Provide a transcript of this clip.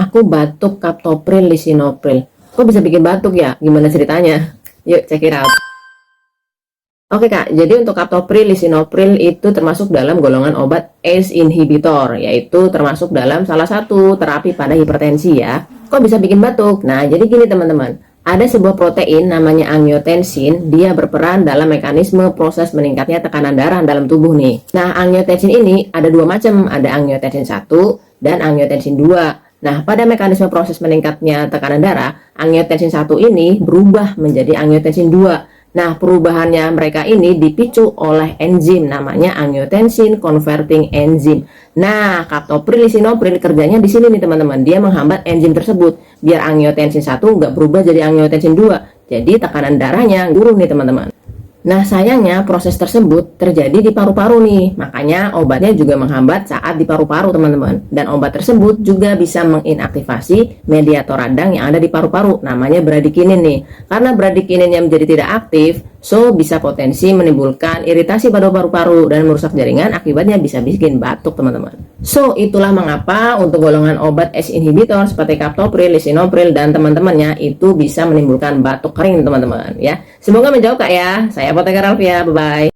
Aku batuk captopril lisinopril. Kok bisa bikin batuk ya? Gimana ceritanya? Yuk check it out. Oke Kak, jadi untuk captopril lisinopril itu termasuk dalam golongan obat ACE inhibitor, yaitu termasuk dalam salah satu terapi pada hipertensi ya. Kok bisa bikin batuk? Nah, jadi gini teman-teman. Ada sebuah protein namanya angiotensin, dia berperan dalam mekanisme proses meningkatnya tekanan darah dalam tubuh nih. Nah, angiotensin ini ada dua macam, ada angiotensin 1 dan angiotensin 2. Nah, pada mekanisme proses meningkatnya tekanan darah, angiotensin 1 ini berubah menjadi angiotensin 2. Nah, perubahannya mereka ini dipicu oleh enzim namanya angiotensin converting enzyme. Nah, captopril lisinopril kerjanya di sini nih teman-teman. Dia menghambat enzim tersebut biar angiotensin 1 nggak berubah jadi angiotensin 2. Jadi tekanan darahnya turun nih teman-teman. Nah, sayangnya proses tersebut terjadi di paru-paru nih. Makanya obatnya juga menghambat saat di paru-paru, teman-teman. Dan obat tersebut juga bisa menginaktivasi mediator radang yang ada di paru-paru, namanya bradikinin nih. Karena bradikinin yang menjadi tidak aktif, so bisa potensi menimbulkan iritasi pada paru-paru dan merusak jaringan, akibatnya bisa bikin batuk, teman-teman. So, itulah mengapa untuk golongan obat ACE inhibitor seperti captopril, lisinopril, dan teman-temannya itu bisa menimbulkan batuk kering, teman-teman ya. Semoga menjawab Kak ya. Saya Apoteker Alfia, bye-bye.